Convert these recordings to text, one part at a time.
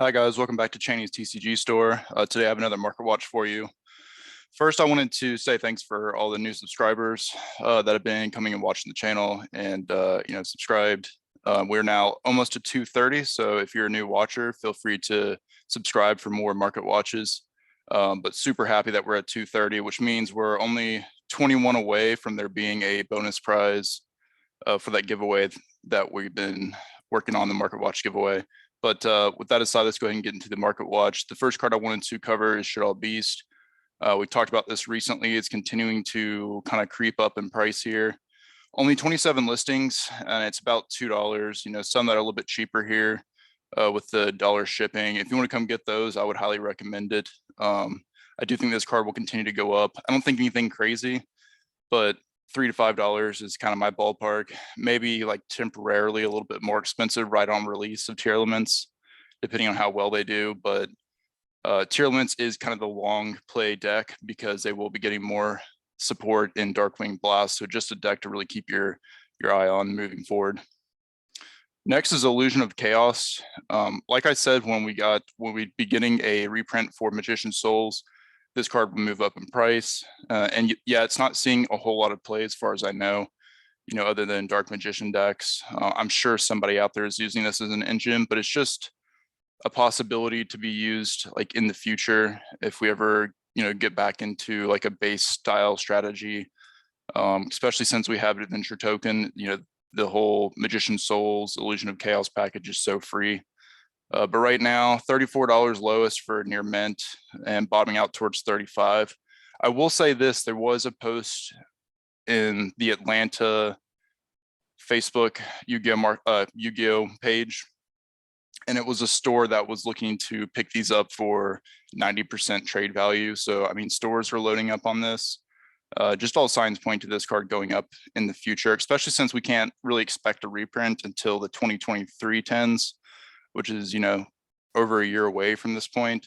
Hi guys, welcome back to Cheney's TCG store. Today I have another market watch for you. First, I wanted to say thanks for all the new subscribers that have been coming and watching the channel and subscribed. We're now almost to 230, so if you're a new watcher, feel free to subscribe for more market watches. But super happy that we're at 230, which means we're only 21 away from there being a bonus prize for that giveaway that we've been working on, the market watch giveaway. But with that aside, let's go ahead and get into the market watch. The first card I wanted to cover is Shit All Beast. We talked about this recently. It's continuing to kind of creep up in price here. Only 27 listings, and it's about $2. You know, some that are a little bit cheaper here with the dollar shipping. If you want to come get those, I would highly recommend it. I do think this card will continue to go up. I don't think anything crazy, but $3 to $5 is kind of my ballpark. Maybe like temporarily a little bit more expensive right on release of Tier Elements, depending on how well they do. But Tier Elements is kind of the long play deck because they will be getting more support in Darkwing Blast. So just a deck to really keep your eye on moving forward. Next is Illusion of Chaos. Like I said, when we'd be getting a reprint for Magician Souls, this card will move up in price. And yeah, it's not seeing a whole lot of play as far as I know, you know, other than Dark Magician decks. I'm sure somebody out there is using this as an engine, but it's just a possibility to be used like in the future if we ever, you know, get back into like a base style strategy, especially since we have an adventure token. You know, the whole Magician Souls, Illusion of Chaos package is so free. But right now, $34 lowest for near mint and bottoming out towards 35. I will say this, there was a post in the Atlanta Facebook Yu-Gi-Oh page, and it was a store that was looking to pick these up for 90% trade value. So, I mean, stores are loading up on this. Just all signs point to this card going up in the future, especially since we can't really expect a reprint until the 2023 tens, which is, you know, over a year away from this point.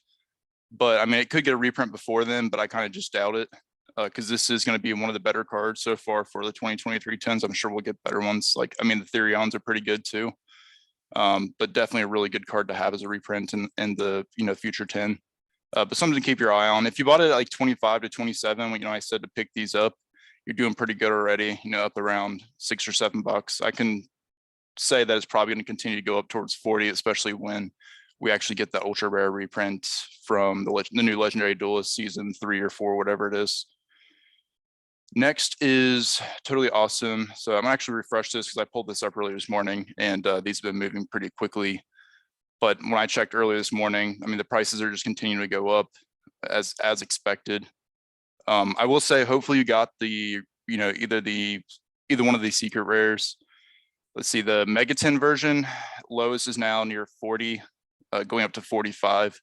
But I mean, it could get a reprint before then, but I kind of just doubt it because this is going to be one of the better cards so far for the 2023 tens. I'm sure we'll get better ones. Like, I mean, the Therions are pretty good too, but definitely a really good card to have as a reprint in the, you know, future 10. But something to keep your eye on. If you bought it at like 25 to 27, you know, I said to pick these up, you're doing pretty good already, you know, up around $6 or $7. I can say that it's probably going to continue to go up towards 40, especially when we actually get the ultra rare reprint from the new Legendary Duelist season 3 or 4, whatever it is. Next is Totally Awesome. So I'm actually refreshed this because I pulled this up earlier this morning, and these have been moving pretty quickly. But when I checked earlier this morning, I mean, the prices are just continuing to go up as expected. I will say, hopefully you got the, you know, either one of these secret rares. Let's see, the Megaton version, lowest is now near 40, going up to 45.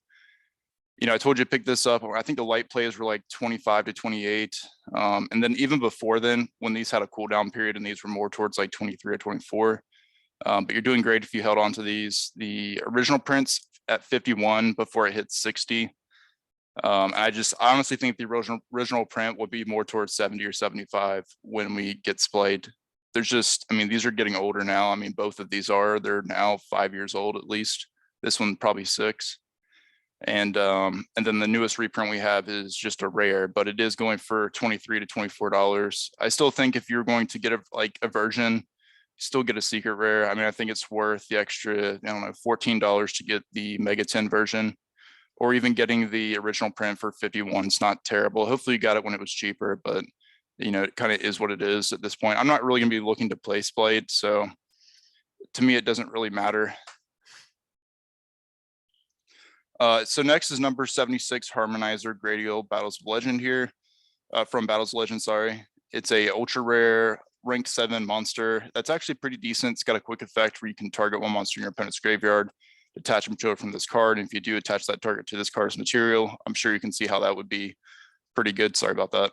You know, I told you to pick this up. I think the light plays were like 25 to 28. And then even before then, when these had a cooldown period and these were more towards like 23 or 24. But you're doing great if you held on to these. The original prints at 51 before it hit 60. I honestly think the original print will be more towards 70 or 75 when we get splayed. There's just, I mean, these are getting older now. I mean, both of these they're now 5 years old at least. This one probably 6. And then the newest reprint we have is just a rare, but it is going for $23 to $24. I still think if you're going to get a version, still get a secret rare. I mean, I think it's worth the extra, I don't know, $14 to get the Mega 10 version, or even getting the original print for 51. It's not terrible. Hopefully you got it when it was cheaper, but you know, it kind of is what it is at this point. I'm not really gonna be looking to place Blade, so to me, it doesn't really matter. So next is number 76, Harmonizer Gradial Battles of Legend here, from Battles of Legend, sorry. It's a ultra rare rank 7 monster that's actually pretty decent. It's got a quick effect where you can target one monster in your opponent's graveyard, attach material from this card, and if you do attach that target to this card's material, I'm sure you can see how that would be pretty good. Sorry about that.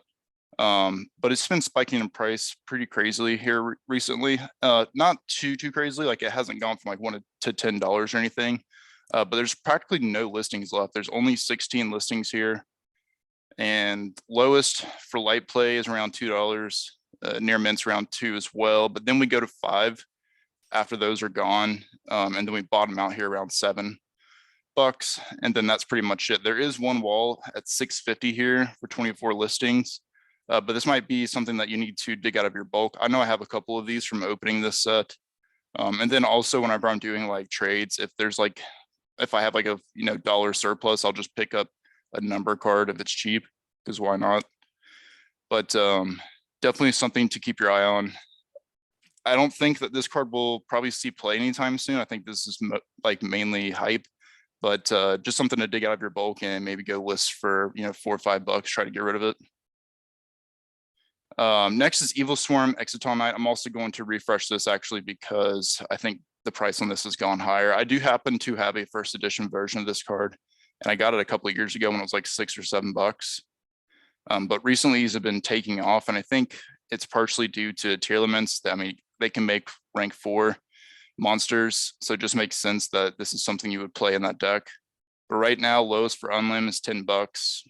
But it's been spiking in price pretty crazily here recently. Not too crazily, like it hasn't gone from like $1 to $10 or anything. But there's practically no listings left. There's only 16 listings here. And lowest for light play is around $2. Near mint's around 2 as well. But then we go to 5 after those are gone. And then we bottom out here around 7. bucks, and then that's pretty much it. There is one wall at 650 here for 24 listings, but this might be something that you need to dig out of your bulk. I know I have a couple of these from opening this set. And then also whenever I'm doing like trades, if I have like a dollar surplus, I'll just pick up a number card if it's cheap, because why not? But definitely something to keep your eye on. I don't think that this card will probably see play anytime soon. I think this is like mainly hype, but just something to dig out of your bulk and maybe go list for $4 or $5, try to get rid of it. Next is Evil Swarm Exciton Knight. I'm also going to refresh this actually because I think the price on this has gone higher. I do happen to have a first edition version of this card, and I got it a couple of years ago when it was like $6 or $7. But recently these have been taking off, and I think it's partially due to tier limits. I mean, they can make rank 4 monsters, so it just makes sense that this is something you would play in that deck. But right now, lowest for Unlim is $10,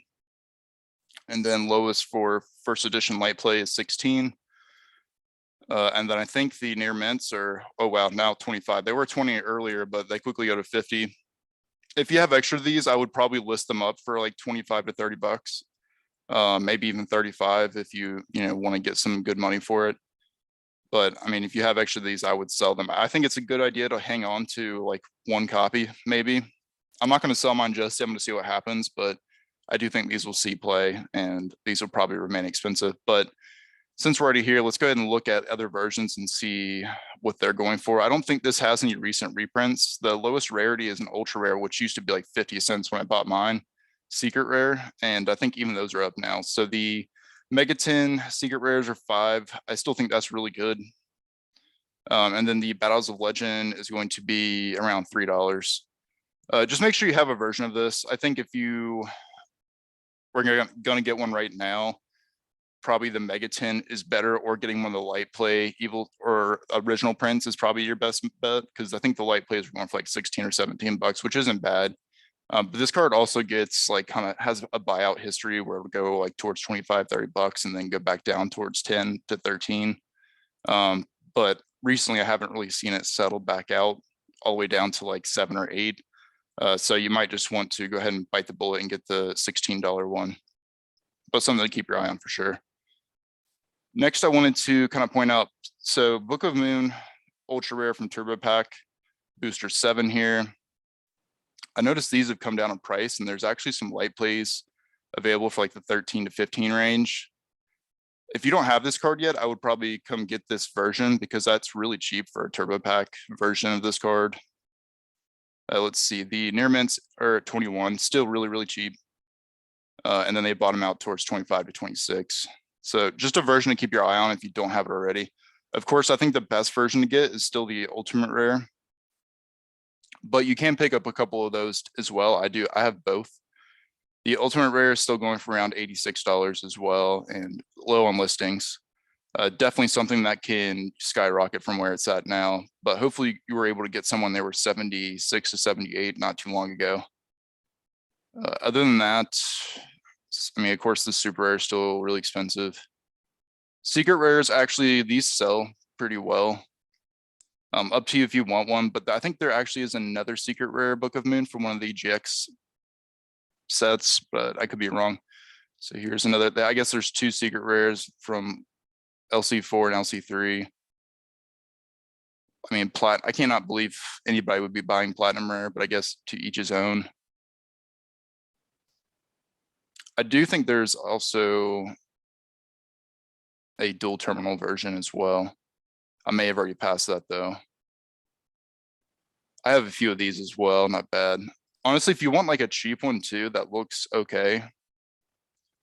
and then lowest for first edition light play is 16. And then I think the near mints are, oh wow, now 25. They were 20 earlier, but they quickly go to 50. If you have extra of these, I would probably list them up for like 25 to $30. Maybe even 35 if you want to get some good money for it. But I mean, if you have extra of these, I would sell them. I think it's a good idea to hang on to like one copy, maybe. I'm not going to sell mine just yet. I'm going to see what happens, but I do think these will see play, and these will probably remain expensive. But since we're already here, let's go ahead and look at other versions and see what they're going for. I don't think this has any recent reprints. The lowest rarity is an ultra rare, which used to be like 50 cents when I bought mine, secret rare, and I think even those are up now. So the Megaton secret rares are 5. I still think that's really good. And then the Battles of Legend is going to be around $3. Just make sure you have a version of this. I think if you were going to get one right now, probably the Megaton is better, or getting one of the light play evil or original prints is probably your best bet, because I think the light plays are going for like 16 or $17, which isn't bad. But this card also gets like kind of has a buyout history where it'll go like towards 25, $30 and then go back down towards 10 to 13. But recently I haven't really seen it settle back out all the way down to like 7 or 8. So you might just want to go ahead and bite the bullet and get the $16 one, but something to keep your eye on for sure. Next, I wanted to kind of point out, so Book of Moon, ultra rare from Turbo Pack, booster 7 here. I noticed these have come down in price, and there's actually some light plays available for like the 13 to 15 range. If you don't have this card yet, I would probably come get this version, because that's really cheap for a Turbo Pack version of this card. Let's see, the near mints are at 21, still really, really cheap. And then they bottom out towards 25 to 26. So just a version to keep your eye on if you don't have it already. Of course, I think the best version to get is still the ultimate rare, but you can pick up a couple of those as well. I have both. The ultimate rare is still going for around $86 as well, and low on listings. Definitely something that can skyrocket from where it's at now, but hopefully you were able to get someone they were 76 to 78 not too long ago. Other than that, I mean, of course, the super rare is still really expensive. Secret rares, actually, these sell pretty well. Up to you if you want one, but I think there actually is another secret rare Book of Moon from one of the GX sets, but I could be wrong. So here's another, I guess there's 2 secret rares from LC4 and LC3. I mean, I cannot believe anybody would be buying platinum rare, but I guess to each his own. I do think there's also a dual terminal version as well. I may have already passed that though. I have a few of these as well, not bad. Honestly, if you want like a cheap one too that looks okay,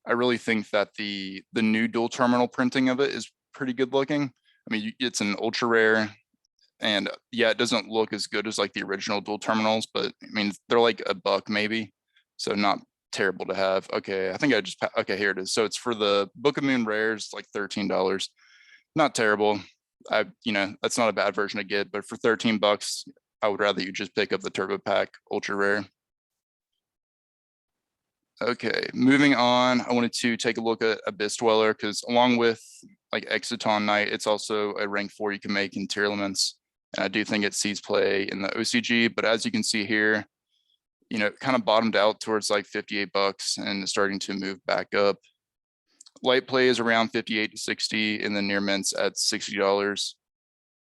I really think that the new dual terminal printing of it is pretty good looking. I mean, it's an ultra rare, and yeah, it doesn't look as good as like the original dual terminals, but I mean, they're like $1 maybe, so not terrible to have. Okay, I think I just, okay, here it is. So it's for the Book of Moon rares, like $13. Not terrible. That's not a bad version to get, but for $13, I would rather you just pick up the Turbo Pack ultra rare. Okay, moving on, I wanted to take a look at Abyss Dweller, because along with like Exciton Knight, it's also a rank 4 you can make in tier elements. And I do think it sees play in the OCG, but as you can see here, you know, kind of bottomed out towards like 58 bucks and starting to move back up. Light play is around 58 to 60, and then near mints at $60.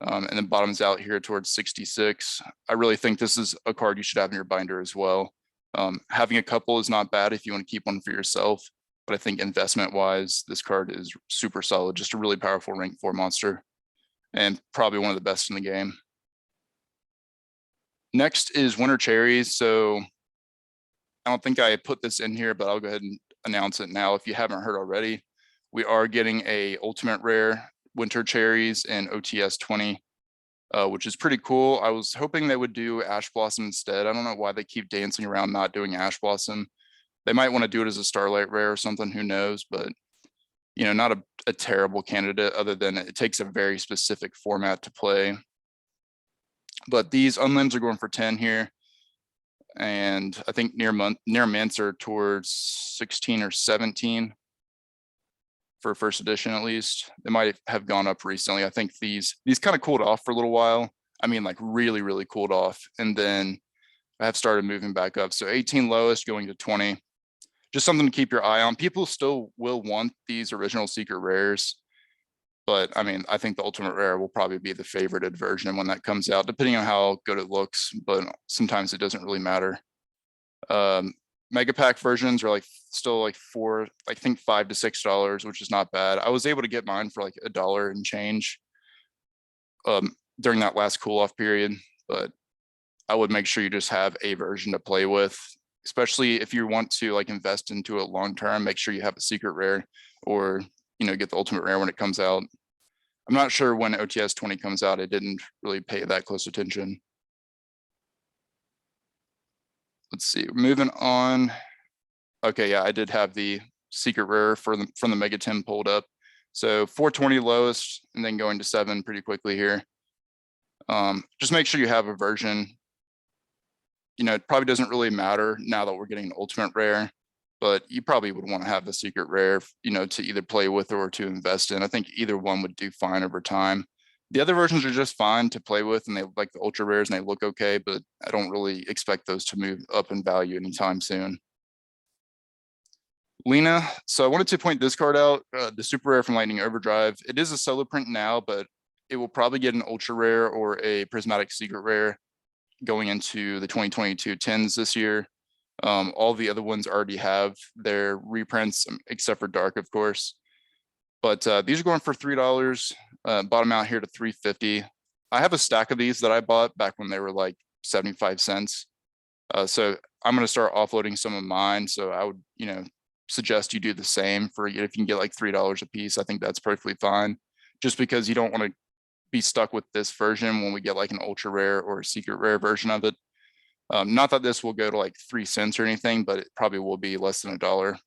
And then bottoms out here towards 66. I really think this is a card you should have in your binder as well. Having a couple is not bad if you want to keep one for yourself, but I think investment wise, this card is super solid, just a really powerful rank 4 monster, and probably one of the best in the game. Next is Winter Cherries. So I don't think I put this in here, but I'll go ahead and announce it now. If you haven't heard already, we are getting a ultimate rare Winter Cherries in OTS 20, which is pretty cool. I was hoping they would do Ash Blossom instead. I don't know why they keep dancing around not doing Ash Blossom. They might want to do it as a Starlight rare or something, who knows, but you know, not a terrible candidate, other than it takes a very specific format to play. But these unlimbs are going for 10 here. And I think near mints are towards 16 or 17 for first edition, at least. They might have gone up recently. I think these kind of cooled off for a little while. I mean, like really, really cooled off. And then I have started moving back up. So 18 lowest going to 20. Just something to keep your eye on. People still will want these original secret rares. But I mean, I think the ultimate rare will probably be the favorited version when that comes out, depending on how good it looks. But sometimes it doesn't really matter. Mega pack versions are like still like I think $5 to $6, which is not bad. I was able to get mine for like $1 and change during that last cool off period, but I would make sure you just have a version to play with, especially if you want to like invest into it long term. Make sure you have a secret rare, or you know, get the ultimate rare when it comes out. I'm not sure when OTS 20 comes out. I didn't really pay that close attention. Let's see, moving on. Okay, yeah, I did have the secret rare from the Mega 10 pulled up. So 420 lowest, and then going to 7 pretty quickly here. Just make sure you have a version. You know, it probably doesn't really matter now that we're getting an ultimate rare, but you probably would want to have the secret rare, you know, to either play with or to invest in. I think either one would do fine over time. The other versions are just fine to play with, and they like the ultra rares and they look okay, but I don't really expect those to move up in value anytime soon. Lena, so I wanted to point this card out, the super rare from Lightning Overdrive. It is a solo print now, but it will probably get an ultra rare or a prismatic secret rare going into the 2022 10s this year. All the other ones already have their reprints, except for Dark, of course. But these are going for $3, bottom out here to $3.50. I have a stack of these that I bought back when they were like 75 cents. So I'm going to start offloading some of mine. So I would, you know, suggest you do the same for, if you can get like $3 a piece. I think that's perfectly fine, just because you don't want to be stuck with this version when we get like an ultra rare or a secret rare version of it. Not that this will go to like 3 cents or anything, but it probably will be less than $1.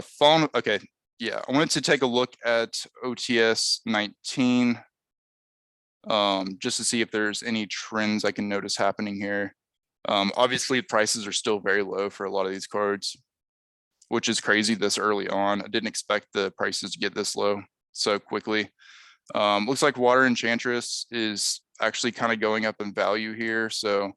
Phone, okay, yeah, I wanted to take a look at OTS 19, just to see if there's any trends I can notice happening here. Obviously, prices are still very low for a lot of these cards, which is crazy this early on. I didn't expect the prices to get this low so quickly. Looks like Water Enchantress is actually kind of going up in value here. So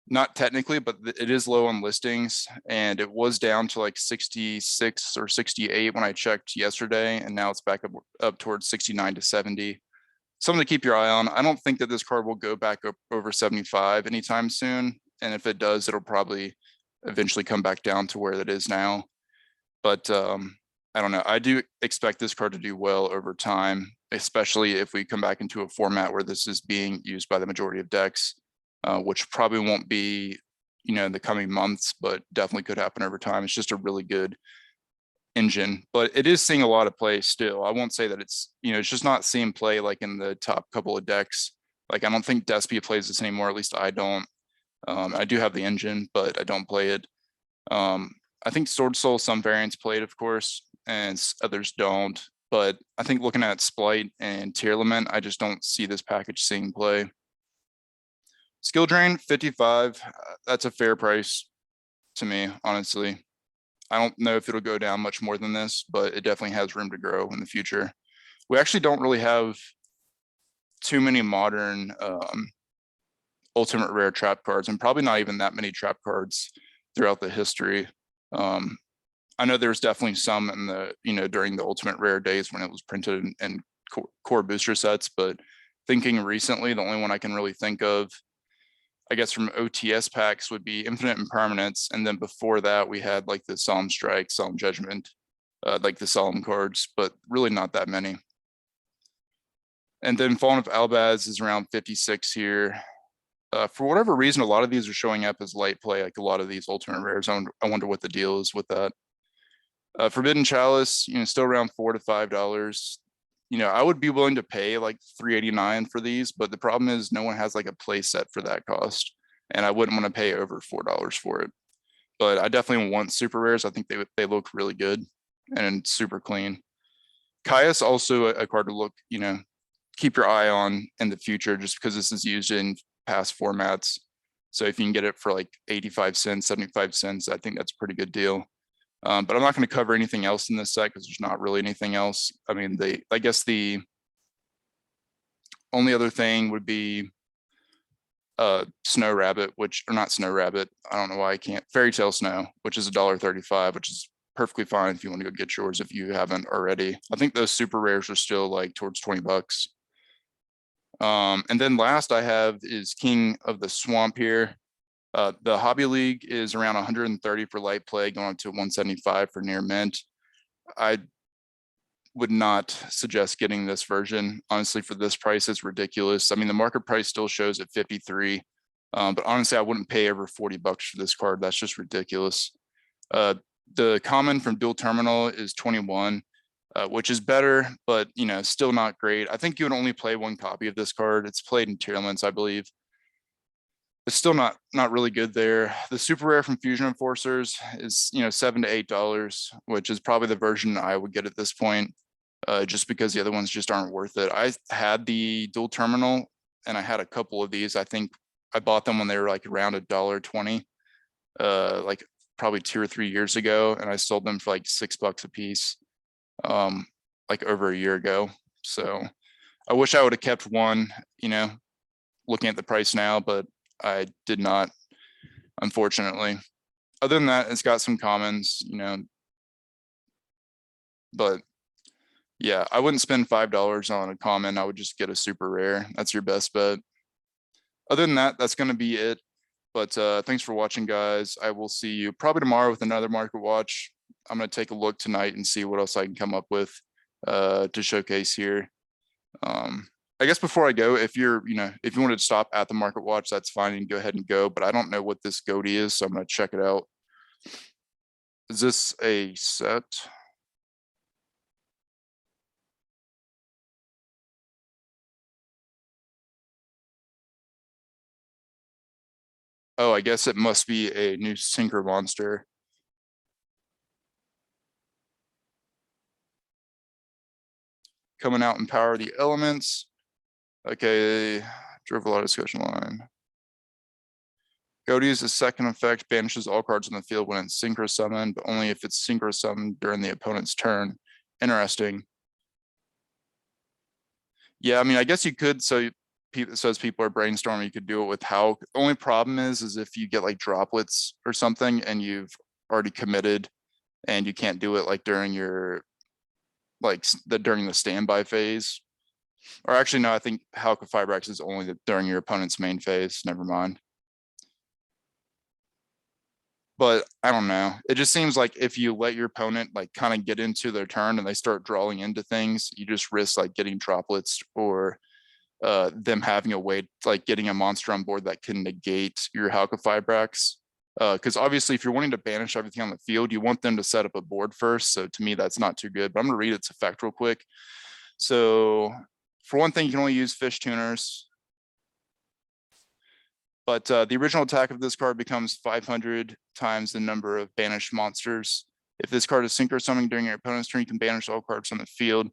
not technically, but it is low on listings, and it was down to like 66 or 68 when I checked yesterday, and now it's back up towards 69 to 70. Something to keep your eye on. I don't think that this card will go back up over 75 anytime soon, and if it does, it'll probably eventually come back down to where it is now. But I don't know. I do expect this card to do well over time, especially if we come back into a format where this is being used by the majority of decks, which probably won't be, you know, in the coming months, but definitely could happen over time. It's just a really good engine, but it is seeing a lot of play still. I won't say that it's, you know, it's just not seeing play like in the top couple of decks. Like I don't think Despia plays this anymore. At least I don't. I do have the engine, but I don't play it. I think Sword Soul, some variants played, of course, and others don't. But I think looking at Splight and Tearlament, I just don't see this package seeing play. Skill Drain, 55. That's a fair price to me, honestly. I don't know if it'll go down much more than this, but it definitely has room to grow in the future. We actually don't really have too many modern ultimate rare trap cards, and probably not even that many trap cards throughout the history. I know there's definitely some in the, during the ultimate rare days when it was printed in core booster sets, but thinking recently, the only one I can really think of, I guess from OTS packs, would be Infinite Impermanence. And then before that, we had like the Solemn Strike, Solemn Judgment, like the Solemn cards, but really not that many. And then Fallen of Albaz is around 56 here. For whatever reason, a lot of these are showing up as light play, like a lot of these ultimate rares. I wonder what the deal is with that. Forbidden Chalice, still around $4 to $5. I would be willing to pay like $3.89 for these, but the problem is no one has like a play set for that cost, and I wouldn't want to pay over $4 for it. But I definitely want super rares. I think they look really good and super clean. Caius also a card to look, keep your eye on in the future, just because this is used in past formats. So if you can get it for like 85 cents, 75 cents, I think that's a pretty good deal. But I'm not going to cover anything else in this set because there's not really anything else. I mean, I guess the only other thing would be Snow Rabbit, or not Snow Rabbit. I don't know why I can't. Fairy Tale Snow, which is $1.35, which is perfectly fine if you want to go get yours if you haven't already. I think those super rares are still like towards 20 bucks. And then last I have is King of the Swamp here. The Hobby League is around 130 for light play, going up to 175 for near mint. I would not suggest getting this version. Honestly, for this price, it's ridiculous. I mean, the market price still shows at 53, but honestly, I wouldn't pay over 40 bucks for this card. That's just ridiculous. The common from Dual Terminal is 21, which is better, but still not great. I think you would only play one copy of this card. It's played in tier limits, I believe. It's still not really good there. The super rare from Fusion Enforcers is $7 to $8, which is probably the version I would get at this point, just because the other ones just aren't worth it. I had the Dual Terminal, and I had a couple of these. I think I bought them when they were like around $1.20, like probably 2 or 3 years ago, and I sold them for like $6 a piece, like over a year ago. So I wish I would have kept one, looking at the price now, but I did not, unfortunately. Other than that, it's got some commons, but yeah, I wouldn't spend $5 on a common. I would just get a super rare. That's your best bet. Other than that, that's going to be it. But thanks for watching, guys. I will see you probably tomorrow with another market watch. I'm going to take a look tonight and see what else I can come up with to showcase here. I guess before I go, if you wanted to stop at the market watch, that's fine. You can go ahead and go, but I don't know what this goatee is, so I'm going to check it out. Is this a set? Oh, I guess it must be a new Synchro monster. Coming out in Power the Elements. Okay, drove a lot of discussion line. Goatee's second effect banishes all cards on the field when it's synchro summoned, but only if it's synchro summoned during the opponent's turn. Interesting. Yeah, I mean, I guess you could. So as people are brainstorming, you could do it with how. The only problem is if you get like droplets or something and you've already committed, and you can't do it like during your during the standby phase. Or actually, no, I think Halka Fibrax is only during your opponent's main phase. Never mind. But I don't know. It just seems like if you let your opponent like kind of get into their turn and they start drawing into things, you just risk like getting droplets or them having a way, like getting a monster on board that can negate your Halka Fibrax. Because obviously, if you're wanting to banish everything on the field, you want them to set up a board first. So to me, that's not too good. But I'm going to read its effect real quick. So for one thing, you can only use fish tuners. But the original attack of this card becomes 500 times the number of banished monsters. If this card is synchro summoning during your opponent's turn, you can banish all cards on the field.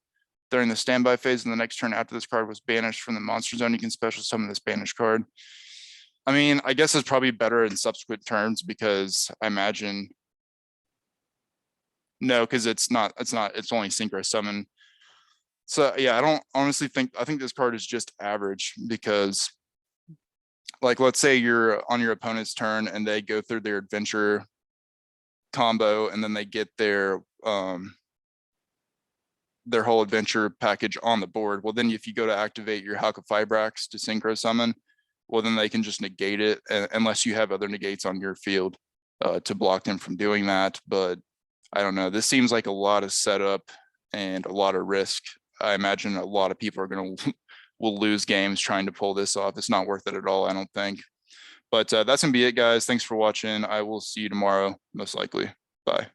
During the standby phase and the next turn after this card was banished from the monster zone, you can special summon this banished card. I mean, I guess it's probably better in subsequent turns because I imagine. No, because it's only synchro summon. So yeah, I don't honestly think, I think this card is just average because like let's say you're on your opponent's turn and they go through their adventure combo and then they get their whole adventure package on the board. Well, then if you go to activate your Halka Fibrax to synchro summon, well, then they can just negate it unless you have other negates on your field to block them from doing that. But I don't know. This seems like a lot of setup and a lot of risk. I imagine a lot of people are going to will lose games trying to pull this off. It's not worth it at all, I don't think. But that's going to be it, guys. Thanks for watching. I will see you tomorrow, most likely. Bye.